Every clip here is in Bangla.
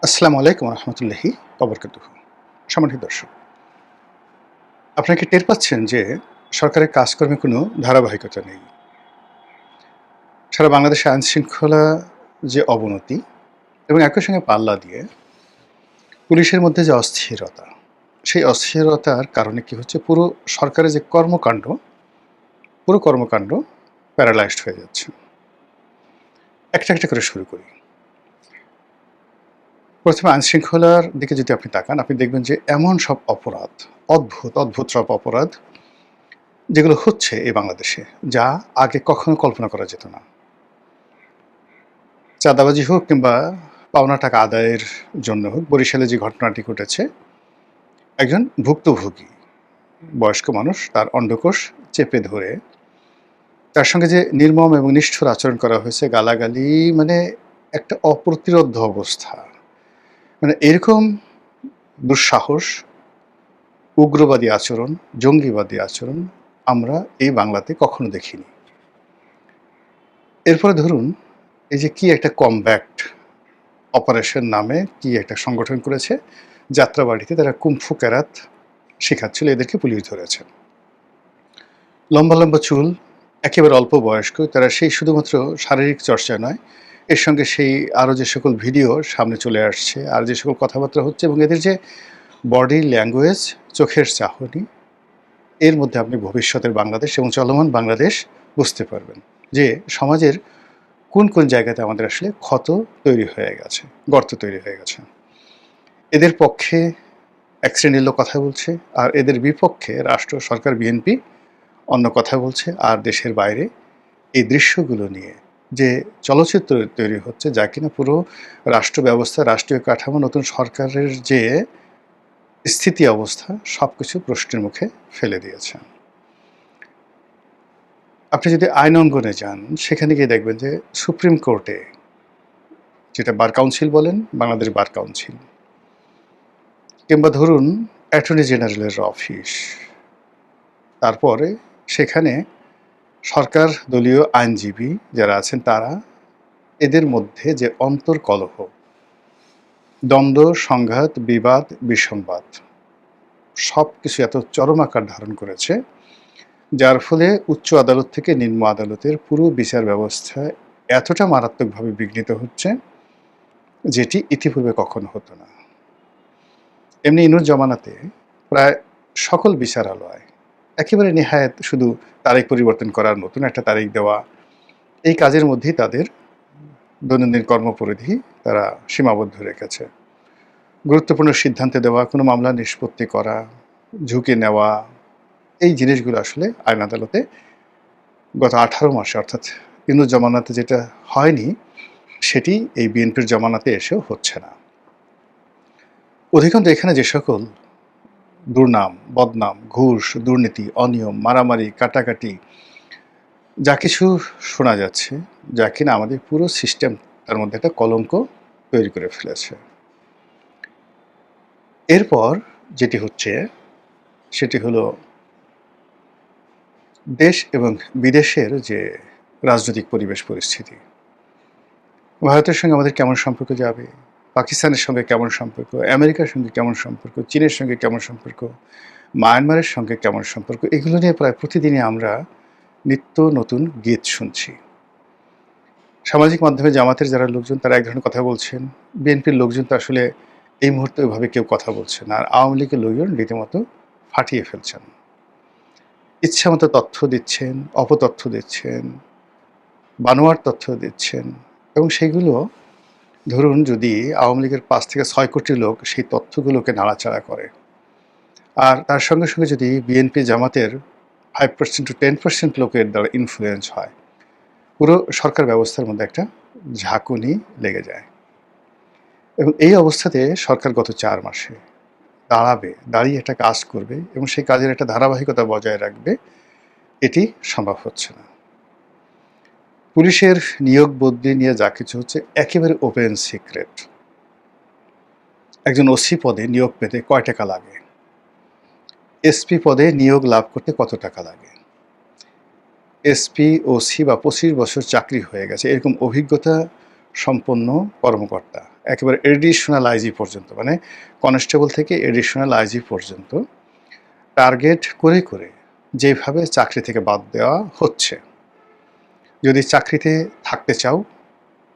আসসালামু আলাইকুম রহমতুল্লাহি ওবরকাতুহু। সম্মানিত দর্শক, আপনারা কি টের পাচ্ছেন যে সরকারের কাজকর্মে কোনো ধারাবাহিকতা নেই? সারা বাংলাদেশে আইনশৃঙ্খলা যে অবনতি এবং একই সঙ্গে পাল্লা দিয়ে পুলিশের মধ্যে যে অস্থিরতা, সেই অস্থিরতার কারণে কি হচ্ছে, পুরো সরকারের যে কর্মকাণ্ড, পুরো কর্মকাণ্ড প্যারালাইজড হয়ে যাচ্ছে। একটা করে শুরু করি। প্রথমে আইনশৃঙ্খলার দিকে যদি আপনি তাকান, আপনি দেখবেন যে এমন সব অপরাধ, অদ্ভুত সব অপরাধ যেগুলো হচ্ছে এই বাংলাদেশে, যা আগে কখনো কল্পনা করা যেত না। চাঁদাবাজি হোক কিংবা পাওনা টাকা আদায়ের জন্য হোক, বরিশালে যে ঘটনাটি ঘটেছে, একজন ভুক্তভোগী বয়স্ক মানুষ তার অন্ডকোষ চেপে ধরে তার সঙ্গে যে নির্মম এবং নিষ্ঠুর আচরণ করা হয়েছে, গালাগালি, মানে একটা অপ্রতিরোধ্য অবস্থা। মানে এরকম দুঃসাহস, উগ্রবাদী আচরণ, জঙ্গিবাদী আচরণ আমরা এই বাংলাতে কখনো দেখিনি। এরপরে ধরুন, এই যে কি একটা কমব্যাক্ট অপারেশন নামে কি একটা সংগঠন করেছে, যাত্রাবাড়িতে তারা কুম্ফু ক্যারাত শেখাচ্ছিল, এদেরকে পুলিশ ধরেছে। লম্বা চুল, একেবারে অল্প বয়স্ক, তারা সেই শুধুমাত্র শারীরিক চর্চা নয়, এর সঙ্গে সেই আরও যে সকল ভিডিও সামনে চলে আসছে, আর যে সকল কথাবার্তা হচ্ছে, এবং এদের যে বডি ল্যাঙ্গুয়েজ, চোখের চাহনি, এর মধ্যে আপনি ভবিষ্যতের বাংলাদেশ এবং চলমান বাংলাদেশ বুঝতে পারবেন যে সমাজের কোন জায়গাতে আমাদের আসলে ক্ষত তৈরি হয়ে গেছে, গর্ত তৈরি হয়ে গেছে। এদের পক্ষে এক শ্রেণীর লোক কথা বলছে, আর এদের বিপক্ষে রাষ্ট্র, সরকার, বিএনপি অন্য কথা বলছে। আর দেশের বাইরে এই দৃশ্যগুলো নিয়ে যে চলচ্চিত্র তৈরি হচ্ছে, যা কিনা পুরো রাষ্ট্র ব্যবস্থা, রাষ্ট্রীয় কাঠামো, নতুন সরকারের যে স্থিতি অবস্থা, সব কিছু প্রশ্নের মুখে ফেলে দিয়েছে। আপনি যদি আইন অঙ্গনে যান, সেখানে গিয়ে দেখবেন যে সুপ্রিম কোর্টে, যেটা বার কাউন্সিল বলেন, বাংলাদেশ বার কাউন্সিল, কিংবা ধরুন অ্যাটর্নি জেনারেলের অফিস, তারপরে সেখানে সরকার দলীয় আইনজীবী যারা আছেন, তারা, এদের মধ্যে যে অন্তর্কলহ, দ্বন্দ্ব, সংঘাত, বিবাদ, বিসংবাদ, সব কিছু এত চরম আকার ধারণ করেছে, যার ফলে উচ্চ আদালত থেকে নিম্ন আদালতের পুরো বিচার ব্যবস্থা এতটা মারাত্মকভাবে বিঘ্নিত হচ্ছে, যেটি ইতিপূর্বে কখনো হতো না। এমনি ইনুর জমানাতে প্রায় সকল বিচারালয় একেবারে নেহায়েত শুধু তারিখ পরিবর্তন করার, নতুন একটা তারিখ দেওয়া, এই কাজের মধ্যেই তাদের দৈনন্দিন কর্মপরিধি তারা সীমাবদ্ধ রেখেছে। গুরুত্বপূর্ণ সিদ্ধান্তে দেওয়া, কোনো মামলা নিষ্পত্তি করা, ঝুঁকি নেওয়া, এই জিনিসগুলো আসলে আইন আদালতে গত 18 মাসে, অর্থাৎ ইনুর জমানাতে যেটা হয়নি, সেটি এই বিএনপির জমানাতে এসেও হচ্ছে না। অধিকাংশ এখানে যে সকল দুর্নাম, বদনাম, ঘুষ, দুর্নীতি, অনিয়ম, মারামারি, কাটাকাটি, যা কিছু শোনা যাচ্ছে, যা কিনা আমাদের পুরো সিস্টেম, তার মধ্যে একটা কলঙ্ক তৈরি করে ফেলেছে। এরপর যেটি হচ্ছে, সেটি হলো দেশ এবং বিদেশের যে রাজনৈতিক পরিবেশ পরিস্থিতি। ভারতের সঙ্গে আমাদের কেমন সম্পর্ক যাবে, পাকিস্তানের সঙ্গে কেমন সম্পর্ক, আমেরিকার সঙ্গে কেমন সম্পর্ক, চীনের সঙ্গে কেমন সম্পর্ক, মায়ানমারের সঙ্গে কেমন সম্পর্ক, এগুলো নিয়ে প্রায় প্রতিদিনই আমরা নিত্য নতুন গীত শুনছি। সামাজিক মাধ্যমে জামাতের যারা লোকজন, তারা এক ধরনের কথা বলছেন, বিএনপির লোকজন তো আসলে এই মুহূর্তে ওইভাবে কেউ কথা বলছে না, আর আওয়ামী লীগের লোকজন রীতিমতো ফাটিয়ে ফেলছেন, ইচ্ছামতো তথ্য দিচ্ছেন, অপতথ্য দিচ্ছেন, বানোয়ার তথ্য দিচ্ছেন, এবং সেইগুলো ধরুন যদি আওয়ামী লীগের 5 থেকে 6 কোটি লোক সেই তথ্যগুলোকে নাড়াচাড়া করে, আর তার সঙ্গে সঙ্গে যদি বিএনপি জামাতের 5% to 10% লোকের দ্বারা ইনফ্লুয়েন্স হয়, পুরো সরকার ব্যবস্থার মধ্যে একটা ঝাঁকুনি লেগে যায়। এবং এই অবস্থাতে সরকার গত 4 মাসে দাঁড়িয়ে একটা কাজ করবে এবং সেই কাজের একটা ধারাবাহিকতা বজায় রাখবে, এটি সম্ভব হচ্ছে না। পুলিশের নিয়োগ বদলি নিয়ে যা কিছু হচ্ছে, একেবারে ওপেন সিক্রেট। একজন ওসি পদে নিয়োগ পেতে কয় টাকা লাগে, এসপি পদে নিয়োগ লাভ করতে কত টাকা লাগে, এসপি, ওসি বা 25 বছর চাকরি হয়ে গেছে এরকম অভিজ্ঞতা সম্পন্ন কর্মকর্তা, একেবারে এডিশনাল আইজি পর্যন্ত, মানে কনস্টেবল থেকে এডিশনাল আইজি পর্যন্ত টার্গেট করে করে যেভাবে চাকরি থেকে বাদ দেওয়া হচ্ছে, যদি চাকরিতে থাকতে চাও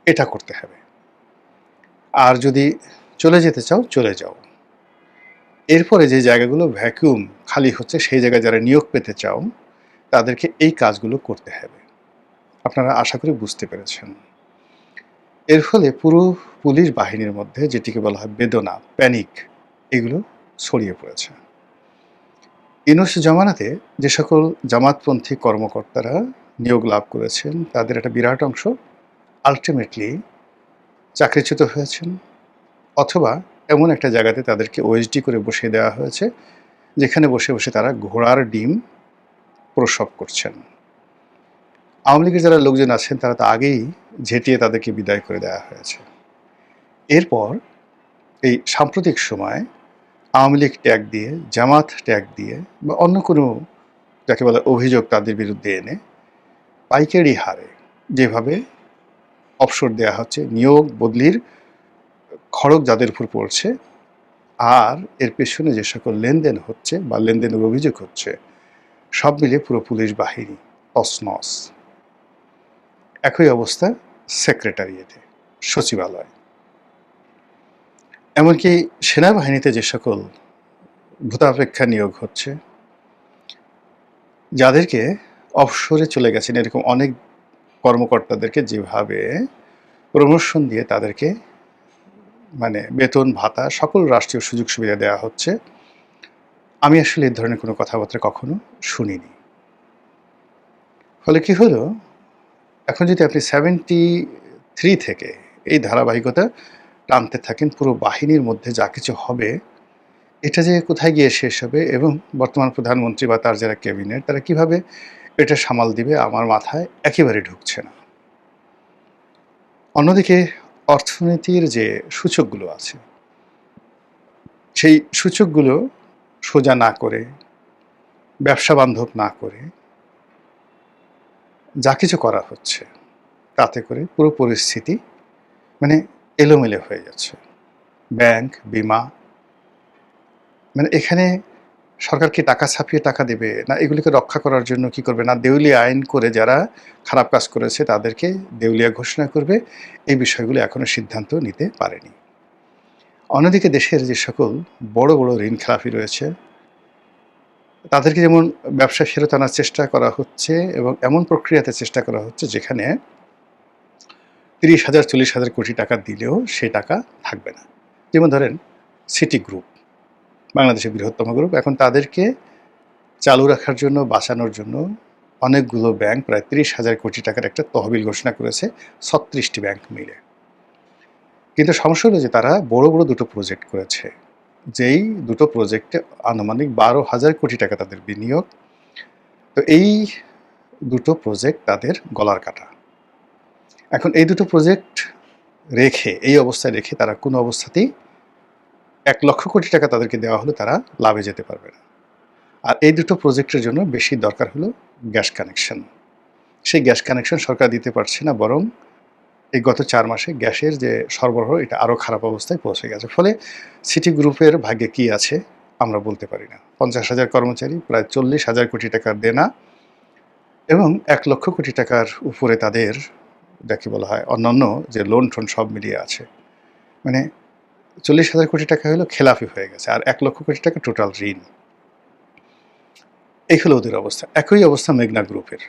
এটা করতে হবে, আর যদি চলে যেতে চাও চলে যাও। এরপরে যে জায়গাগুলো ভ্যাকুয়াম খালি হচ্ছে সেই জায়গায় যারা নিয়োগ পেতে চাও তাদেরকে এই কাজগুলো করতে হবে। আপনারা আশা করি বুঝতে পেরেছেন। এর ফলে পুরো পুলিশ বাহিনীর মধ্যে যেটিকে বলা হয় বেদনা, প্যানিক, এগুলো ছড়িয়ে পড়েছে। ইউনূস জমানাতে যে সকল জামাতপন্থী কর্মকর্তারা নিয়োগ লাভ করেছেন তাদের একটা বিরাট অংশ আলটিমেটলি চাকরিচ্যুত হয়েছেন, অথবা এমন একটা জায়গাতে তাদেরকে ওএসডি করে বসিয়ে দেওয়া হয়েছে যেখানে বসে বসে তারা ঘোড়ার ডিম প্রসব করছেন। আওয়ামী লীগের যারা লোকজন আছেন তারা তো আগেই ঝেঁটিয়ে তাদেরকে বিদায় করে দেওয়া হয়েছে। এরপর এই সাম্প্রতিক সময় আওয়ামী লীগ ট্যাগ দিয়ে, জামাত ট্যাগ দিয়ে বা অন্য কোনো যাকে বলে অভিযোগ তাদের বিরুদ্ধে এনে পাইকারি হারে যেভাবে অবসর দেওয়া হচ্ছে, নিয়োগ বদলির খড়গ যাদের উপর পড়ছে, আর এর পেছনে যে সকল লেনদেন হচ্ছে বা লেনদেনের অভিযোগ হচ্ছে, সব মিলিয়ে পুরো পুলিশ বাহিনী তছনছ। একই অবস্থা সেক্রেটারিয়েটে, সচিবালয়, এমনকি সেনাবাহিনীতে যে সকল ভূতাপেক্ষা নিয়োগ হচ্ছে, যাদেরকে অবসরে চলে গেছেন এরকম অনেক কর্মকর্তাদেরকে যেভাবে প্রমোশন দিয়ে তাদেরকে মানে বেতন ভাতা সকল রাষ্ট্রীয় সুযোগ সুবিধা দেওয়া হচ্ছে, আমি আসলে এই ধরনের কোনো কথাবার্তা কখনো শুনিনি। ফলে কি হলো, এখন যদি আপনি 73 থেকে এই ধারাবাহিকতা টানতে থাকেন, পুরো বাহিনীর মধ্যে যা কিছু হবে এটা যে কোথায় গিয়ে শেষ হবে এবং বর্তমান প্রধানমন্ত্রী বা তার যারা ক্যাবিনেট তারা কিভাবে এটা সামাল দিবে আমার মাথায় একেবারে ঢুকছে না। অন্যদিকে অর্থনীতির যে সূচকগুলো আছে সেই সূচকগুলো সোজা না করে, ব্যবসা বান্ধব না করে যা কিছু করা হচ্ছে তাতে করে পুরো পরিস্থিতি মানে এলোমেলো হয়ে যাচ্ছে। ব্যাংক, বিমা, মানে এখানে সরকার কি টাকা ছাপিয়ে টাকা দেবে, না এগুলিকে রক্ষা করার জন্য কি করবে, না দেউলিয়া আইন করে যারা খারাপ কাজ করেছে তাদেরকে দেউলিয়া ঘোষণা করবে, এই বিষয়গুলো এখনো সিদ্ধান্ত নিতে পারেনি। অন্যদিকে দেশের যে সকল বড় বড় ঋণ খেলাপি রয়েছে তাদেরকে যেমন ব্যবসা ফেরত আনার চেষ্টা করা হচ্ছে এবং এমন প্রক্রিয়াতে চেষ্টা করা হচ্ছে যেখানে 30,000-40,000 কোটি টাকা দিলেও সেই টাকা থাকবে না। যেমন ধরেন সিটি গ্রুপ, বাংলাদেশের বৃহত্তম গ্রুপ, এখন তাদেরকে চালু রাখার জন্য, বাঁচানোর জন্য অনেকগুলো ব্যাংক প্রায় 30,000 কোটি টাকার একটা তহবিল ঘোষণা করেছে 36টি ব্যাংক মিলে। কিন্তু সমস্যা হলো যে তারা বড় বড় দুটো প্রজেক্ট করেছে, যেই দুটো প্রজেক্টে আনুমানিক 12,000 কোটি টাকা তাদের বিনিয়োগ। তো এই দুটো প্রজেক্ট তাদের গলার কাটা। এখন এই দুটো প্রজেক্ট রেখে, এই অবস্থায় রেখে তারা কোনো অবস্থাতেই 1 লক্ষ কোটি টাকা তাদেরকে দেওয়া হলে তারা লাভে যেতে পারবে না। আর এই দুটো প্রজেক্টের জন্য বেশি দরকার হলো গ্যাস কানেকশন। সেই গ্যাস কানেকশন সরকার দিতে পারছে না, বরং এই গত 4 মাসে গ্যাসের যে সরবরাহ এটা আরও খারাপ অবস্থায় পৌঁছে গেছে। ফলে সিটি গ্রুপের ভাগ্যে কী আছে আমরা বলতে পারি না। 50,000 কর্মচারী, প্রায় 40,000 কোটি টাকার দেনা এবং 1 লক্ষ কোটি টাকার উপরে তাদের যাকে বলা হয় অন্যান্য যে লোন টোন সব মিলিয়ে আছে, মানে 40,000 কোটি টাকা হলো খেলাপি হয়ে গেছে, আর 1 লক্ষ কোটি টাকা টোটাল ঋণ। এই হলো ওদের অবস্থা। একই অবস্থা মেঘনা গ্রুপের।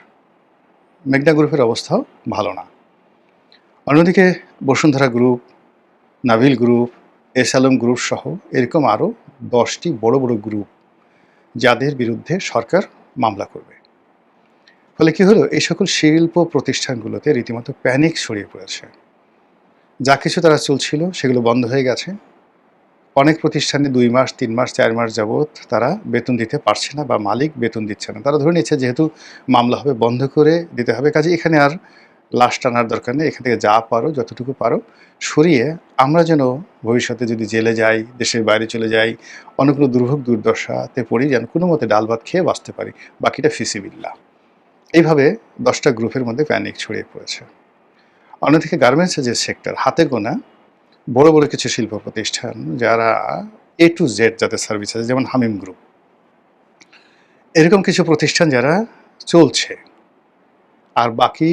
মেঘনা গ্রুপের অবস্থাও ভালো না। অন্যদিকে Bashundhara group, Neville group, S Alam group সহ এরকম আরও 10টি বড় বড় গ্রুপ যাদের বিরুদ্ধে সরকার মামলা করবে। ফলে কি হলো, এই সকল শিল্প প্রতিষ্ঠানগুলোতে রীতিমতো প্যানিক ছড়িয়ে পড়েছে। যা কিছু তারা চলছিল সেগুলো বন্ধ হয়ে গেছে। অনেক প্রতিষ্ঠানে 2 মাস, 3 মাস, 4 মাস যাবৎ তারা বেতন দিতে পারছে না বা মালিক বেতন দিচ্ছে না। তারা ধরে নিচ্ছে যেহেতু মামলা হবে বন্ধ করে দিতে হবে, কাজে এখানে আর লাশ টানার দরকার নেই, এখান থেকে যা পারো যতটুকু পারো সরিয়ে আমরা যেন ভবিষ্যতে যদি জেলে যাই, দেশের বাইরে চলে যাই, অন্য কোনো দুর্ভোগ দুর্দশাতে পড়ি যেন কোনো মতে ডাল ভাত খেয়ে বাঁচতে পারি, বাকিটা ফিসিবিল্লাহ। এইভাবে 10টা গ্রুপের মধ্যে প্যানিক ছড়িয়ে পড়েছে। অন্যদিকে গার্মেন্টসের যে সেক্টর, হাতে গোনা বড়, বড় কিছু শিল্প প্রতিষ্ঠান যারা A to Z যাদের সার্ভিস আছে, যেমন হামিম গ্রুপ। এরকম কিছু প্রতিষ্ঠান যারা চলছে। আর বাকি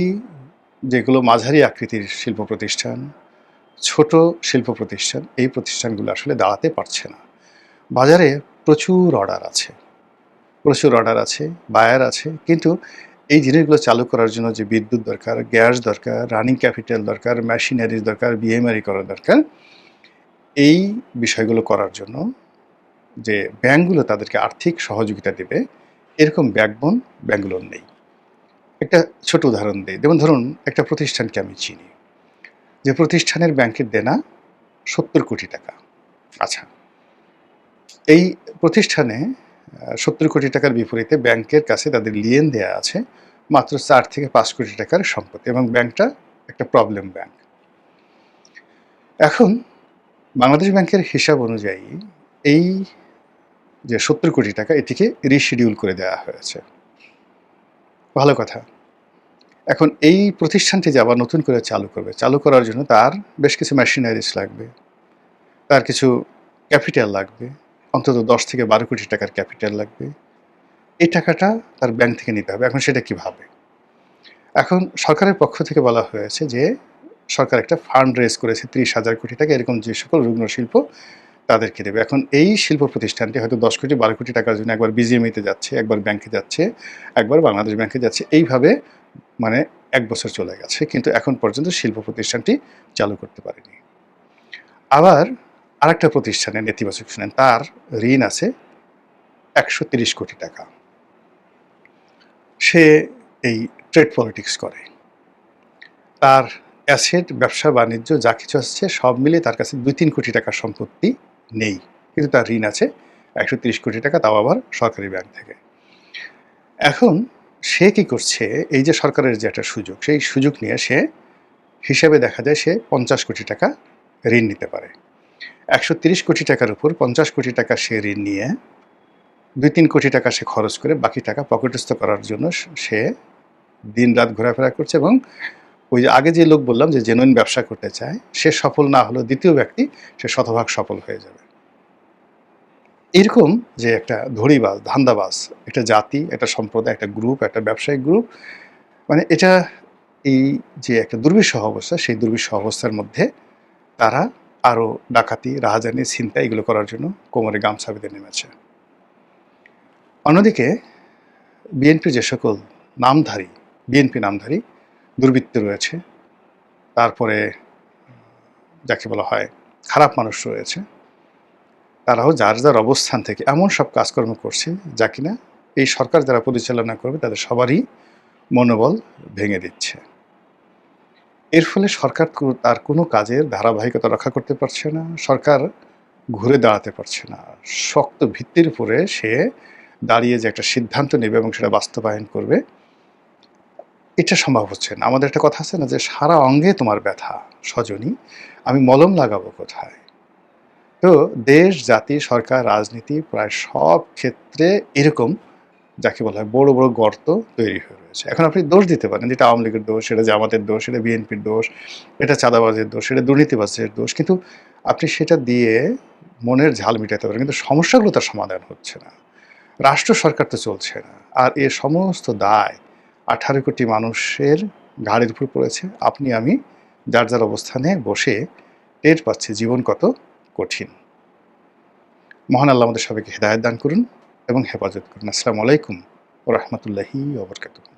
যেগুলো মাঝারি আকৃতির শিল্প প্রতিষ্ঠান, ছোট শিল্প প্রতিষ্ঠান, এই প্রতিষ্ঠানগুলো আসলে দাঁড়াতে পারছে না। বাজারে প্রচুর অর্ডার আছে, বায়ার আছে, কিন্তু এই জিনিসগুলো চালু করার জন্য যে বিদ্যুৎ দরকার, গ্যাস দরকার, রানিং ক্যাপিটাল দরকার, মেশিনারিজ দরকার, বিএমআরই করা দরকার। এই বিষয়গুলো করার জন্য যে ব্যাংকগুলো তাদেরকে আর্থিক সহযোগিতা দেবে, এরকম ব্যাকবোন ব্যাংকগুলোর নেই। একটা ছোট উদাহরণ দিই। যেমন ধরুন, একটা প্রতিষ্ঠানকে আমি চিনি, যে প্রতিষ্ঠানের ব্যাংকের দেনা ৭০ কোটি টাকা। আচ্ছা, এই প্রতিষ্ঠানে ৭০ কোটি টাকার বিপরীতে ব্যাংকের কাছে তাদের লিয়েন দেয়া আছে মাত্র ৪ থেকে ৫ কোটি টাকার সম্পত্তি, এবং ব্যাংকটা একটা প্রবলেম ব্যাংক। এখন বাংলাদেশ ব্যাংকের হিসাব অনুযায়ী এই যে ৭০ কোটি টাকা, এটিকে রিশিডিউল করে দেওয়া হয়েছে। ভালো কথা। এখন এই প্রতিষ্ঠানটি যে আবার নতুন করে চালু করবে, চালু করার জন্য তার বেশ কিছু মেশিনারিজ লাগবে, তার কিছু ক্যাপিটাল লাগবে, অন্তত ১০ থেকে ১২ কোটি টাকার ক্যাপিটাল লাগবে। এই টাকাটা তার ব্যাংক থেকে নিতে হবে। এখন সেটা কিভাবে? এখন সরকারের পক্ষ থেকে বলা হয়েছে যে সরকার একটা ফান্ড রেজ করেছে ৩০,০০০ কোটি টাকা, এরকম যে সকল রুগ্ন শিল্প তাদেরকে দেবে। এখন এই শিল্প প্রতিষ্ঠানটি হয়তো ১০ কোটি ১২ কোটি টাকার জন্য একবার বিজিএমইতে যাচ্ছে, একবার ব্যাংকে যাচ্ছে, একবার বাংলাদেশ ব্যাংকে যাচ্ছে। এইভাবে মানে ১ বছর চলে গেছে, কিন্তু এখন পর্যন্ত শিল্প প্রতিষ্ঠানটি চালু করতে পারেনি। আবার আরেকটা প্রতিষ্ঠানের নেতিবাচক শুনেন, তার ঋণ আছে ১৩০ কোটি টাকা। সে এই ট্রেড পলিটিক্স করে। তার অ্যাসেট, ব্যবসা বাণিজ্য যা কিছু আছে সব মিলে তার কাছে ২-৩ কোটি টাকার সম্পত্তি নেই, কিন্তু তার ঋণ আছে ১৩০ কোটি টাকা, তাও আবার সরকারি ব্যাংক থেকে। এখন সে কি করছে, এই যে সরকারের যে একটা সুযোগ, সেই সুযোগ নিয়ে সে হিসাবে দেখা যায় সে ৫০ কোটি টাকা ঋণ নিতে পারে। ১৩০ কোটি টাকার উপর ৫০ কোটি টাকা সে ঋণ নিয়ে ২-৩ কোটি টাকা সে খরচ করে বাকি টাকা পকেটস্থ করার জন্য সে দিনরাত ঘোরাফেরা করছে, এবং ওই যে আগে যে লোক বললাম যে জেনুইন ব্যবসা করতে চায়, সে সফল না হলেও দ্বিতীয় ব্যক্তি সে শতভাগ সফল হয়ে যাবে। এরকম যে একটা ধড়িবাজ, ধান্দাবাজ একটা জাতি, একটা সম্প্রদায়, একটা গ্রুপ, একটা ব্যবসায়িক গ্রুপ, মানে এটা এই যে একটা দুর্বিষহ অবস্থা, সেই দুর্বিষহ অবস্থার মধ্যে তারা আরও ডাকাতি, রাহাজানি, ছিনতাই এগুলো করার জন্য কোমরে গামছা বেঁধে নেমেছে। অন্যদিকে বিএনপি যে সকল নামধারী দুর্বৃত্ত রয়েছে, তারপরে যাকে বলা হয় খারাপ মানুষ রয়েছে, তারাও যার যার অবস্থান থেকে এমন সব কাজকর্ম করছে যা কিনা এই সরকার যারা পরিচালনা করবে তাদের সবারই মনোবল ভেঙে দিচ্ছে। এর ফলে সরকার তার কোনো কাজের ধারাবাহিকতা রক্ষা করতে পারছে না, সরকার ঘুরে দাঁড়াতে পারছে না। শক্ত ভিত্তির উপরে সে দাঁড়িয়ে যে একটা সিদ্ধান্ত নেবে এবং সেটা বাস্তবায়ন করবে, এটা সম্ভব হচ্ছে না। আমাদের একটা কথা আছে না, যে সারা অঙ্গে তোমার ব্যথা সজনী, আমি মলম লাগাবো কোথায়? তো দেশ, জাতি, সরকার, রাজনীতি প্রায় সব ক্ষেত্রে এরকম যাকে বলা হয় বড় বড় গর্ত তৈরি হয়ে রয়েছে। এখন আপনি দোষ দিতে পারেন, যেটা আওয়ামী লীগের দোষ, সেটা জামাতের দোষ, সেটা বিএনপির দোষ, এটা চাঁদাবাজের দোষ, সেটা দুর্নীতিবাজের দোষ, কিন্তু আপনি সেটা দিয়ে মনের ঝাল মিটাতে পারেন, কিন্তু সমস্যাগুলো তার সমাধান হচ্ছে না। রাষ্ট্র সরকার তো চলছে না, আর এর সমস্ত দায় ১৮ কোটি মানুষের ঘাড়ের উপর পড়েছে। আপনি আমি যার যার অবস্থানে বসে টের পাচ্ছি জীবন কত কঠিন। মহান আল্লাহ আমাদের সবাইকে হেদায়েত দান করুন এবং হেফাজত করুন। আসসালামু আলাইকুম ওয়া রাহমাতুল্লাহি ওয়া বারাকাতুহু।